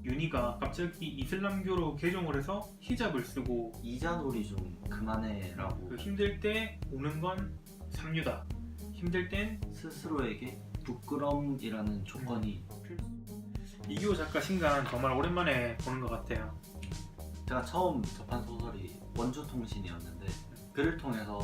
윤희가 갑자기 이슬람교로 개종을 해서 히잡을 쓰고 이자놀이 좀 그만해라고 그 힘들 때 오는 건 삼류다. 힘들 땐 스스로에게 부끄럼이라는 조건이 이기호 작가 신간 정말 오랜만에 보는 것 같아요. 제가 처음 접한 소설이 원주통신이었는데 글을 통해서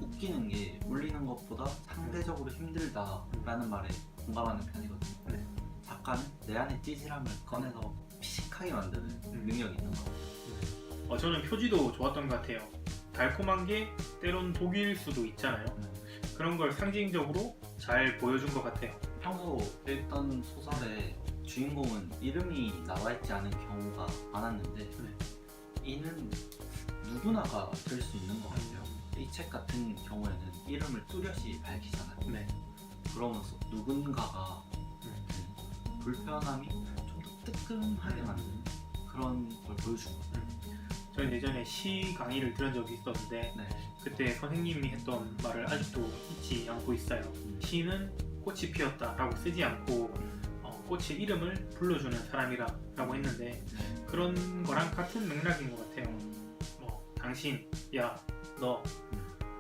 웃기는 게 울리는 것보다 상대적으로 힘들다라는 말에 공감하는 편이거든요. 네. 작가는 내 안의 찌질함을 꺼내서 피식하게 만드는 능력이 있는 것 같아요. 저는 표지도 좋았던 것 같아요. 달콤한 게 때론 독일 수도 있잖아요. 그런 걸 상징적으로 잘 보여준 것 같아요. 평소 읽던 소설에 주인공은 이름이 나와 있지 않은 경우가 많았는데 이는 누구나가 될 수 있는 것 같아요. 이 책 같은 경우에는 이름을 뚜렷이 밝히잖아요. 네. 그러면서 누군가가 불편함이 좀 더 뜨끔하게 만드는 그런 걸 보여준 것 같아요. 저는 예전에 시 강의를 들은 적이 있었는데 네. 그때 선생님이 했던 말을 아직도 잊지 않고 있어요. 시는 꽃이 피었다 라고 쓰지 않고 꽃의 이름을 불러주는 사람이라고 했는데 네. 그런 거랑 같은 맥락인 것 같아요. 뭐 당신, 야, 너,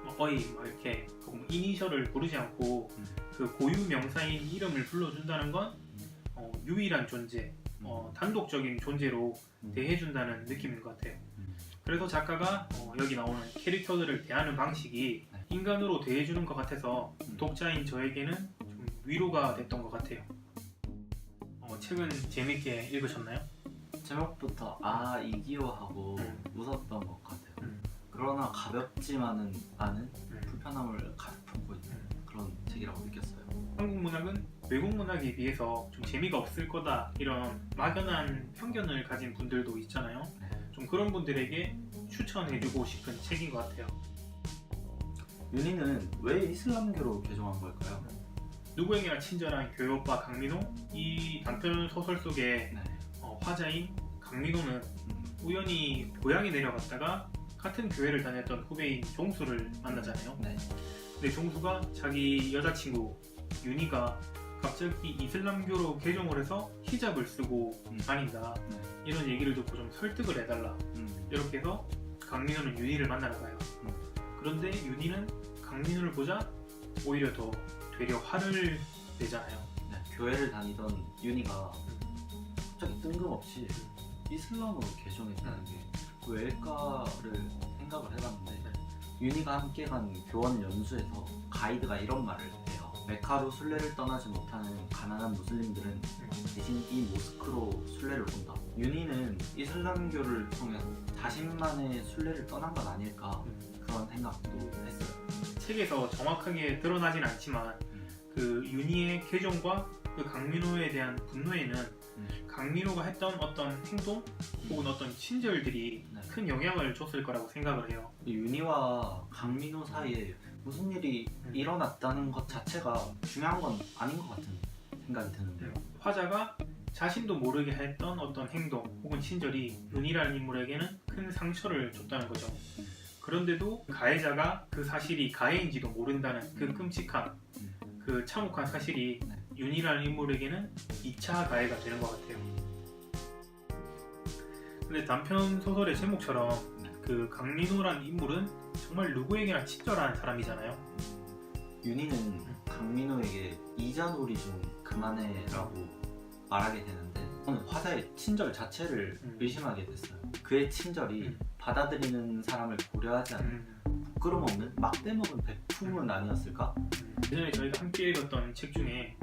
뭐, 어이 뭐 이렇게 이니셜을 부르지 않고 그 고유 명사인 이름을 불러준다는 건 유일한 존재, 단독적인 존재로 대해준다는 느낌인 것 같아요. 그래서 작가가 여기 나오는 캐릭터들을 대하는 방식이 인간으로 대해주는 것 같아서 독자인 저에게는 좀 위로가 됐던 것 같아요. 책은 재밌게 읽으셨나요? 제목부터 이기호하고 웃었던 것 같아요. 그러나 가볍지만은 않은 불편함을 가득 품고 있는 그런 책이라고 느꼈어요. 한국 문학은 외국 문학에 비해서 좀 재미가 없을 거다 이런 막연한 편견을 가진 분들도 있잖아요. 좀 그런 분들에게 추천해주고 싶은 책인 것 같아요. 윤희는 왜 이슬람교로 개종한 걸까요? 누구에게나 친절한 교회오빠 강민호, 이 단편 소설 속에 네. 화자인 강민호는 우연히 고향에 내려갔다가 같은 교회를 다녔던 후배인 종수를 만나잖아요. 네. 근데 종수가 자기 여자친구 윤희가 갑자기 이슬람교로 개종을 해서 히잡을 쓰고 다닌다 이런 얘기를 듣고 좀 설득을 해달라 이렇게 해서 강민호는 윤희를 만나러 가요. 그런데 윤희는 강민호를 보자 오히려 더 되려 화를 내잖아요. 네. 교회를 다니던 윤희가 갑자기 뜬금없이 이슬람으로 개종했다는 게 왜일까를 생각을 해봤는데 윤희가 함께 간 교원 연수에서 가이드가 이런 말을 해요. 메카로 순례를 떠나지 못하는 가난한 무슬림들은 대신 이 모스크로 순례를 온다. 윤희는 이슬람교를 통해서 자신만의 순례를 떠난 건 아닐까 그런 생각도 했어요. 책에서 정확하게 드러나진 않지만 그 윤희의 개종과 그 강민호에 대한 분노에는 강민호가 했던 어떤 행동 혹은 어떤 친절들이 큰 영향을 줬을 거라고 생각을 해요. 윤희와 강민호 사이에 무슨 일이 일어났다는 것 자체가 중요한 건 아닌 것 같은 생각이 드는데요. 화자가 자신도 모르게 했던 어떤 행동 혹은 친절이 윤희라는 인물에게는 큰 상처를 줬다는 거죠. 그런데도 가해자가 그 사실이 가해인지도 모른다는 그 끔찍함, 그 참혹한 사실이 윤희라는 인물에게는 2차 가해가 되는 것 같아요. 근데 단편 소설의 제목처럼 그 강민호라는 인물은 정말 누구에게나 친절한 사람이잖아요. 윤희는 강민호에게 이자놀이 좀 그만해라고 말하게 되는데 저는 화자의 친절 자체를 의심하게 됐어요. 그의 친절이 받아들이는 사람을 고려하지 않는 부끄럼 없는 막대먹은 베품은 아니었을까? 예전에 저희가 함께 읽었던 책 중에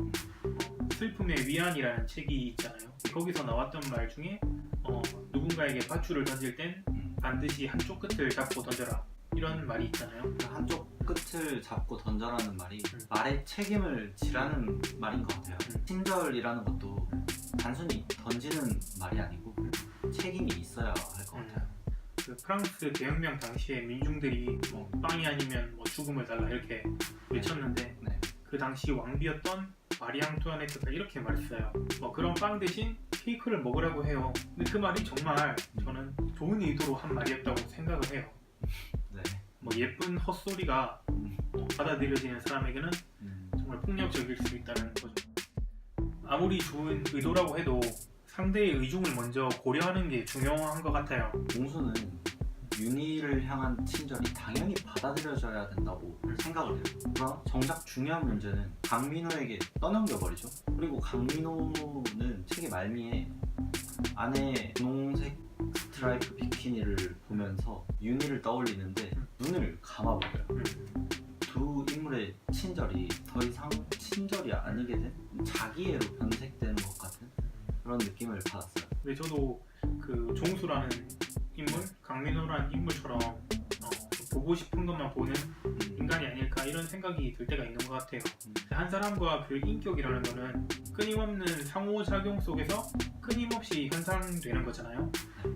슬픔의 위안이라는 책이 있잖아요. 거기서 나왔던 말 중에 누군가에게 밧줄을 던질 땐 반드시 한쪽 끝을 잡고 던져라 이런 말이 있잖아요. 한쪽 끝을 잡고 던져라는 말이 말의 책임을 지라는 말인 것 같아요. 친절이라는 것도 단순히 던지는 말이 아니고 책임이 있어야 할 것 같아요. 그 프랑스 대혁명 당시에 민중들이 빵이 아니면 죽음을 달라 이렇게 외쳤는데 그 당시 왕비였던 마리 앙투아네트가 이렇게 말했어요. 그런 빵 대신 케이크를 먹으라고 해요. 근데 그 말이 정말 저는 좋은 의도로 한 말이었다고 생각을 해요. 네. 예쁜 헛소리가 받아들여지는 사람에게는 정말 폭력적일 수 있다는 거죠. 아무리 좋은 의도라고 해도 상대의 의중을 먼저 고려하는 게 중요한 것 같아요. 몽수는 윤희를 향한 친절이 당연히 받아들여져야 된다고 생각을 해요. 그러나 정작 중요한 문제는 강민호에게 떠넘겨버리죠. 그리고 강민호는 책의 말미에 아내의 분홍색 스트라이프 비키니를 보면서 윤희를 떠올리는데 눈을 감아버려요. 두 인물의 친절이 더 이상 친절이 아니게 된 자기애로 변색되는 것 같은 그런 느낌을 받았어요. 근데 저도 그 종수라는 인물, 강민호라는 인물처럼 보고 싶은 것만 보는 인간이 아닐까 이런 생각이 들 때가 있는 것 같아요. 한 사람과 그 인격이라는 거는 끊임없는 상호작용 속에서 끊임없이 현상되는 거잖아요.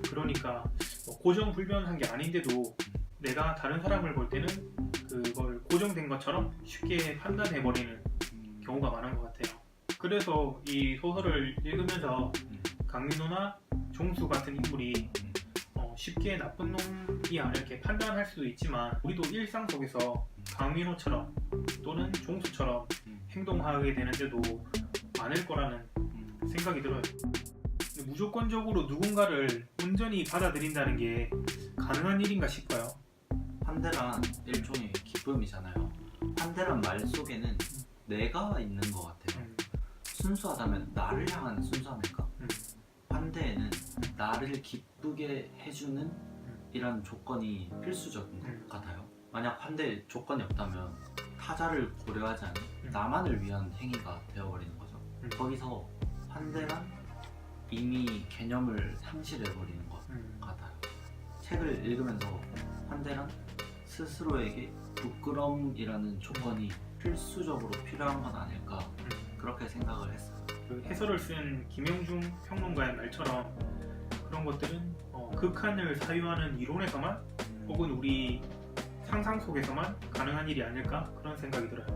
그러니까 고정불변한 게 아닌데도 내가 다른 사람을 볼 때는 그걸 고정된 것처럼 쉽게 판단해버리는 경우가 많은 것 같아요. 그래서 이 소설을 읽으면서 강민호나 종수 같은 인물이 쉽게 나쁜 놈이야 이렇게 판단할 수도 있지만 우리도 일상 속에서 강민호처럼 또는 종수처럼 행동하게 되는데도 많을 거라는 생각이 들어요. 근데 무조건적으로 누군가를 온전히 받아들인다는 게 가능한 일인가 싶어요. 환대란 일종의 기쁨이잖아요. 환대란 말 속에는 내가 있는 것 같아요. 순수하다면 나를 향한 순수함일까? 환대에는 나를 기쁘게 해주는 이란 조건이 필수적인 것 같아요. 만약 환대에 조건이 없다면 타자를 고려하지 않은 나만을 위한 행위가 되어버리는 거죠. 거기서 환대란 이미 개념을 상실해버리는 것 같아요. 책을 읽으면서 환대란 스스로에게 부끄러움이라는 조건이 필수적으로 필요한 건 아닐까 그렇게 생각을 했어요. 그 해설을 쓴 김영중 평론가의 말처럼 그런 것들은 극한을 사유하는 이론에서만 혹은 우리 상상 속에서만 가능한 일이 아닐까 그런 생각이 들어요.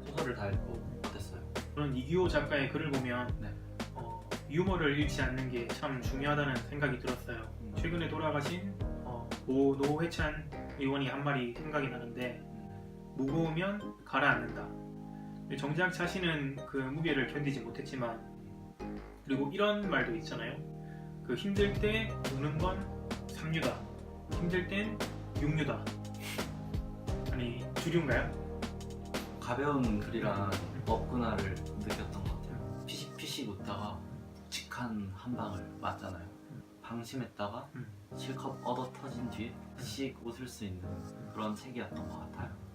소설을 다 읽고 어땠어요? 저는 이규호 작가의 글을 보면 네. 유머를 잃지 않는 게 참 중요하다는 생각이 들었어요. 최근에 돌아가신 노회찬 의원이 한 말이 생각이 나는데 무거우면 가라앉는다. 정작 자신은 그 무게를 견디지 못했지만 그리고 이런 말도 있잖아요. 그 힘들 때 우는 건 삼류다. 힘들 땐 육류다. 아니 주류인가요? 가벼운 글이란 없구나를 느꼈던 것 같아요. 피식피식 웃다가 묵직한 한 방을 맞잖아요. 방심했다가 실컷 얻어 터진 뒤에 씩 웃을 수 있는 그런 책이었던 것 같아요.